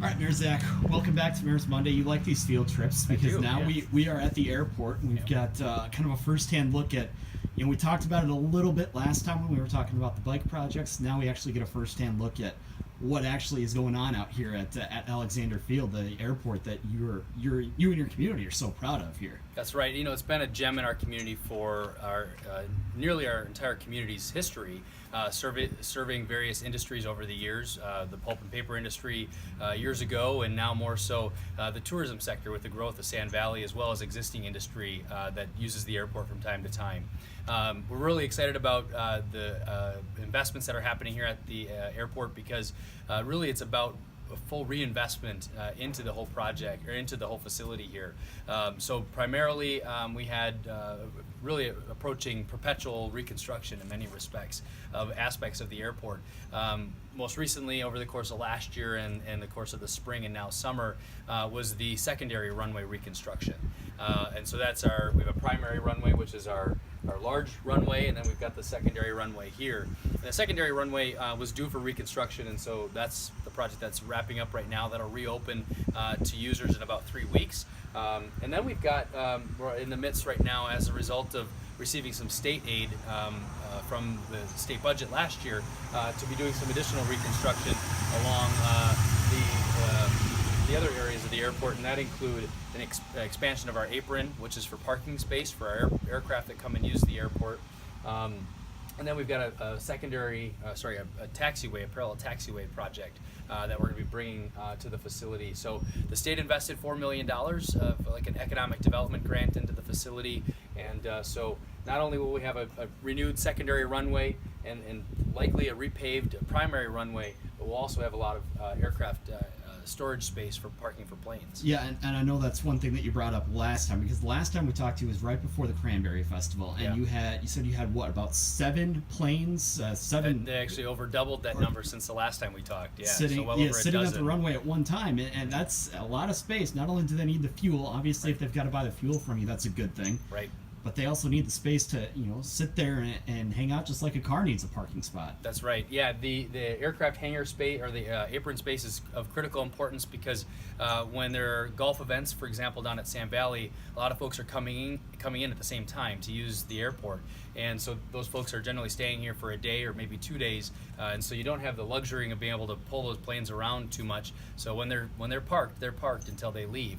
All right, Mayor Zach, welcome back to Mayor's Monday. You like these field trips because now yeah. we are at the airport and we've got kind of a first-hand look at, we talked about it a little bit last time when we were talking about the bike projects. Now we actually get a first-hand look at what actually is going on out here at Alexander Field, the airport that you and your community are so proud of here. That's right. It's been a gem in our community for our nearly our entire community's history, serving various industries over the years. The pulp and paper industry years ago, and now more so the tourism sector with the growth of Sand Valley, as well as existing industry that uses the airport from time to time. We're really excited about the investments that are happening here at the airport because really it's about a full reinvestment into the whole project or into the whole facility here. So primarily we had really approaching perpetual reconstruction in many respects of aspects of the airport. Most recently over the course of last year and the course of the spring and now summer was the secondary runway reconstruction. And so we have a primary runway, which is our large runway, and then we've got the secondary runway here. And the secondary runway was due for reconstruction, and so that's the project that's wrapping up right now. That'll reopen to users in about 3 weeks. And then we've got, we're in the midst right now as a result of receiving some state aid from the state budget last year to be doing some additional reconstruction along the other areas of the airport, and that include an expansion of our apron, which is for parking space for our aircraft that come and use the airport. And then we've got a taxiway, a parallel taxiway project that we're going to be bringing to the facility. So the state invested $4 million of like an economic development grant into the facility, and so not only will we have a renewed secondary runway and likely a repaved primary runway, but we'll also have a lot of aircraft storage space for parking for planes. Yeah, and I know that's one thing that you brought up last time, because the last time we talked to you was right before the Cranberry Festival, and you said you had what, about 7 planes, 7. They actually over doubled that number since the last time we talked. Yeah, sitting, so well over sitting a at dozen. the runway at one time, and that's a lot of space. Not only do they need the fuel, obviously, if they've got to buy the fuel from you, that's a good thing. Right. But they also need the space to, sit there and hang out just like a car needs a parking spot. That's right. Yeah, the aircraft hangar space or the apron space is of critical importance because when there are golf events, for example, down at Sand Valley, a lot of folks are coming in at the same time to use the airport, and so those folks are generally staying here for a day or maybe 2 days, and so you don't have the luxury of being able to pull those planes around too much. So when they're parked, they're parked until they leave.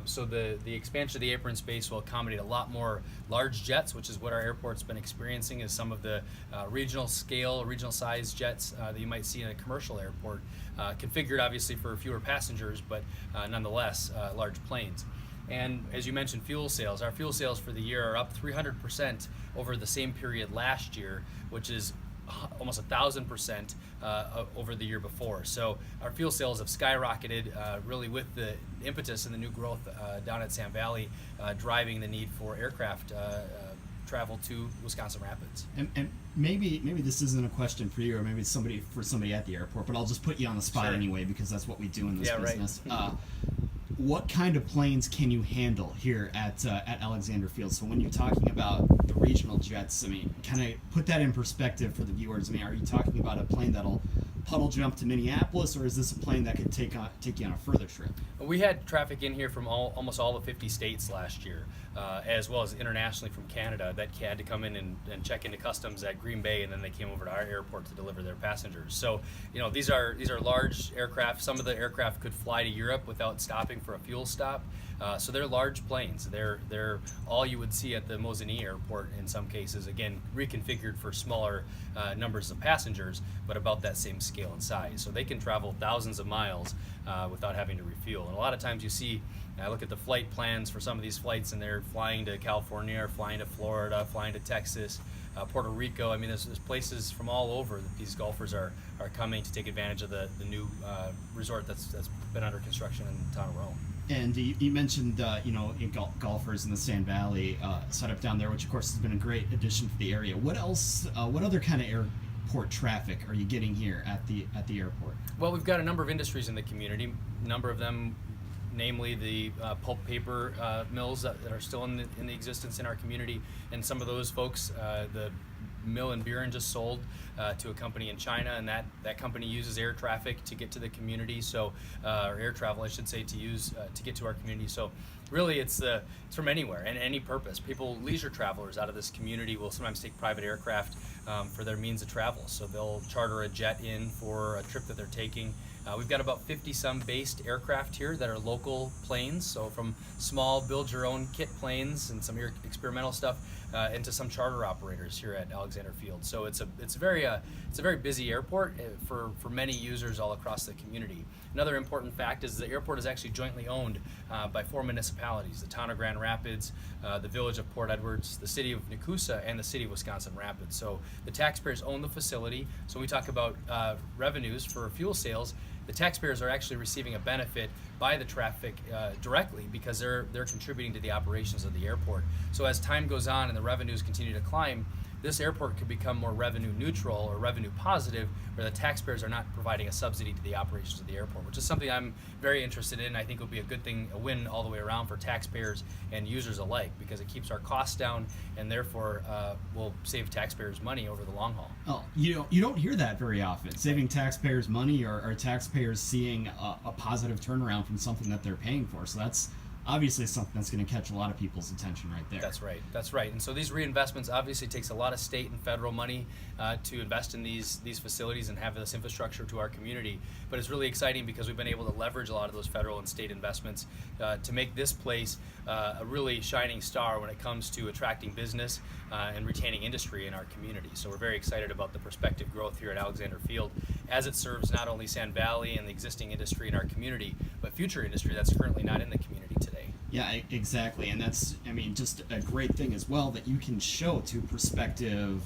So the expansion of the apron space will accommodate a lot more large jets, which is what our airport's been experiencing, is some of the regional size jets that you might see in a commercial airport, configured obviously for fewer passengers, but nonetheless large planes. And as you mentioned, fuel sales. Our fuel sales for the year are up 300% over the same period last year, which is almost 1,000% over the year before. So our fuel sales have skyrocketed, really with the impetus and the new growth down at Sand Valley, driving the need for aircraft travel to Wisconsin Rapids. And maybe this isn't a question for you, or maybe it's for somebody at the airport, but I'll just put you on the spot anyway, because that's what we do in this business. Right. What kind of planes can you handle here at Alexander Field? So when you're talking about the regional jets, I mean, kind of put that in perspective for the viewers. I mean, are you talking about a plane that'll puddle jump to Minneapolis, or is this a plane that could take you on a further trip? We had traffic in here from almost all the 50 states last year, as well as internationally from Canada that had to come in and check into customs at Green Bay, and then they came over to our airport to deliver their passengers. So, these are large aircraft. Some of the aircraft could fly to Europe without stopping for a fuel stop. So they're large planes. They're all you would see at the Mosinee Airport in some cases. Again, reconfigured for smaller numbers of passengers, but about that same scale and size. So they can travel thousands of miles without having to refuel. And a lot of times you see, I look at the flight plans for some of these flights, and they're flying to California, or flying to Florida, flying to Texas, Puerto Rico. I mean, there's places from all over that these golfers are coming to take advantage of the new resort that's been under construction in the town of Rome. And you mentioned, golfers in the Sand Valley setup down there, which of course has been a great addition to the area. What else? What other kind of airport traffic are you getting here at the airport? Well, we've got a number of industries in the community. A number of them, namely the pulp paper mills that are still in the existence in our community, and some of those folks, the mill and beer just sold to a company in China, and that company uses air traffic to get to the community, so or air travel, I should say, to use to get to our community. So really, it's from anywhere and any purpose. People, leisure travelers out of this community, will sometimes take private aircraft for their means of travel. So they'll charter a jet in for a trip that they're taking. We've got about 50-some based aircraft here that are local planes, so from small build-your-own kit planes and some experimental stuff into some charter operators here at Alexander Field. So it's a very busy airport for many users all across the community. Another important fact is the airport is actually jointly owned by 4 municipalities: the town of Grand Rapids, the village of Port Edwards, the city of Nakusa, and the city of Wisconsin Rapids. So the taxpayers own the facility. So when we talk about revenues for fuel sales, the taxpayers are actually receiving a benefit by the traffic directly, because they're contributing to the operations of the airport. So as time goes on and the revenues continue to climb, this airport could become more revenue neutral or revenue positive, where the taxpayers are not providing a subsidy to the operations of the airport, which is something I'm very interested in. I think will be a good thing, a win all the way around for taxpayers and users alike, because it keeps our costs down and therefore will save taxpayers money over the long haul. Oh, you don't hear that very often. Saving taxpayers money, or taxpayers seeing a positive turnaround from something that they're paying for. So that's obviously something that's going to catch a lot of people's attention right there. That's right. And so these reinvestments obviously takes a lot of state and federal money to invest in these facilities and have this infrastructure to our community. But it's really exciting because we've been able to leverage a lot of those federal and state investments to make this place a really shining star when it comes to attracting business and retaining industry in our community. So we're very excited about the prospective growth here at Alexander Field, as it serves not only Sand Valley and the existing industry in our community, but future industry that's currently not in the community today. Yeah, exactly. And that's, just a great thing as well, that you can show to prospective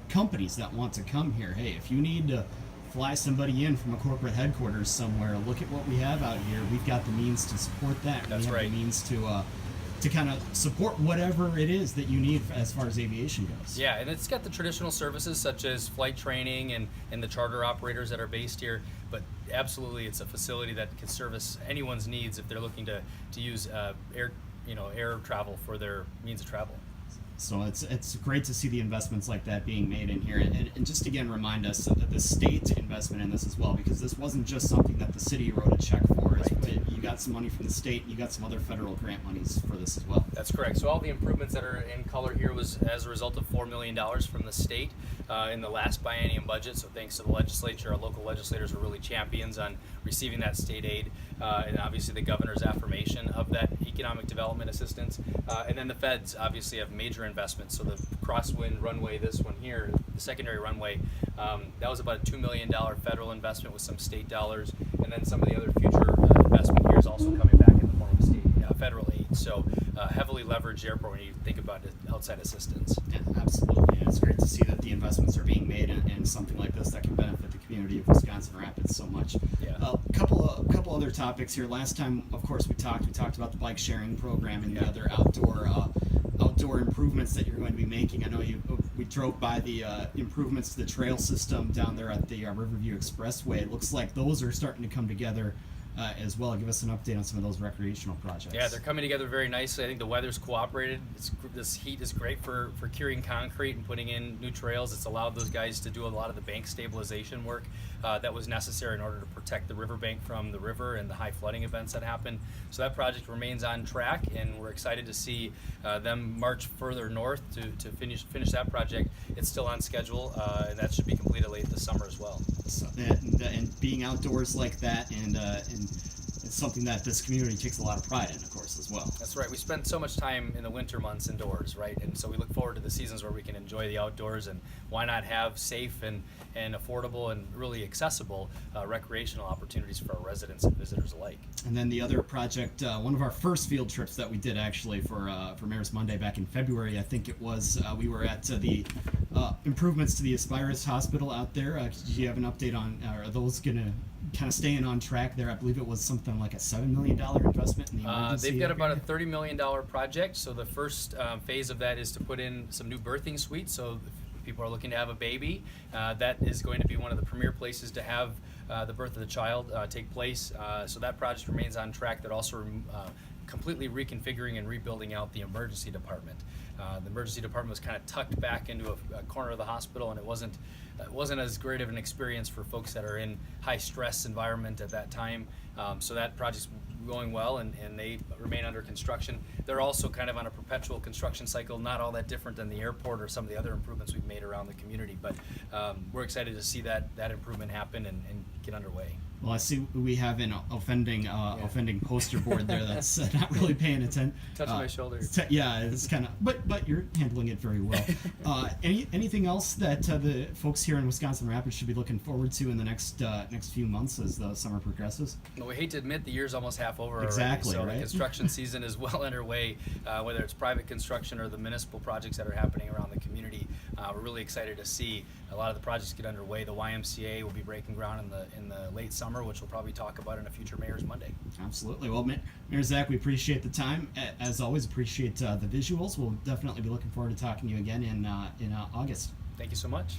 companies that want to come here. Hey, if you need to fly somebody in from a corporate headquarters somewhere, look at what we have out here. We've got the means to support that. That's right. We have the means to kind of support whatever it is that you need as far as aviation goes. Yeah, and it's got the traditional services such as flight training and the charter operators that are based here, but absolutely it's a facility that can service anyone's needs if they're looking to use air travel for their means of travel. So it's great to see the investments like that being made in here, and just again remind us that the state investment in this as well, because this wasn't just something that the city wrote a check for. Right. You got some money from the state, and you got some other federal grant monies for this as well. That's correct. So all the improvements that are in color here was as a result of $4 million from the state in the last biennium budget. So thanks to the legislature, our local legislators were really champions on receiving that state aid, and obviously the governor's affirmation of that economic development assistance. And then the feds obviously have major investments. So the crosswind runway, this one here, the secondary runway, that was about a $2 million federal investment with some state dollars, and then some of the other future investment here is also coming back in the form of state federal aid. So heavily leveraged airport when you think about it, outside assistance. Yeah, absolutely. And it's great to see that the investments are being made in something like this that can benefit the community of Wisconsin Rapids so much. Yeah. A couple other topics here. Last time, of course, we talked about the bike sharing program and the other outdoor improvements that you're going to be making. I know we drove by the improvements to the trail system down there at the Riverview Expressway. It looks like those are starting to come together as well. Give us an update on some of those recreational projects. Yeah, they're coming together very nicely. I think the weather's cooperated. This heat is great for curing concrete and putting in new trails. It's allowed those guys to do a lot of the bank stabilization work that was necessary in order to protect the riverbank from the river and the high flooding events that happen. So that project remains on track, and we're excited to see them march further north to finish that project. It's still on schedule, and that should be completed late this summer as well. So, and being outdoors like that, and it's something that this community takes a lot of pride in, of course, as well. That's right. We spend so much time in the winter months indoors, right? And so we look forward to the seasons where we can enjoy the outdoors, and why not have safe and affordable and really accessible recreational opportunities for our residents and visitors alike. And then the other project, one of our first field trips that we did actually for Mayor's Monday back in February, I think it was, we were at the improvements to the Aspirus Hospital out there. Did you have an update on, are those going to kind of staying on track there? I believe it was something like a $7 million investment in the emergency. They've got about a $30 million project. So the first phase of that is to put in some new birthing suites. So if people are looking to have a baby, that is going to be one of the premier places to have the birth of the child take place. So that project remains on track. That also completely reconfiguring and rebuilding out the emergency department. The emergency department was kind of tucked back into a corner of the hospital, and it wasn't as great of an experience for folks that are in high stress environment at that time. So that project's going well, and they remain under construction. They're also kind of on a perpetual construction cycle, not all that different than the airport or some of the other improvements we've made around the community. But we're excited to see that improvement happen and get underway. Well, I see we have an offending poster board there that's not really paying attention. Touching my shoulder. Yeah, it's kind of, but you're handling it very well. Anything else that the folks here in Wisconsin Rapids should be looking forward to in the next few months as the summer progresses? Well, we hate to admit the year's almost half over Exactly, already, so right? the construction season is well underway, whether it's private construction or the municipal projects that are happening around the community. We're really excited to see a lot of the projects get underway. The YMCA will be breaking ground in the late summer, which we'll probably talk about in a future Mayor's Monday. Absolutely. Well, Mayor Zach, we appreciate the time. As always, appreciate the visuals. We'll definitely be looking forward to talking to you again in August. Thank you so much.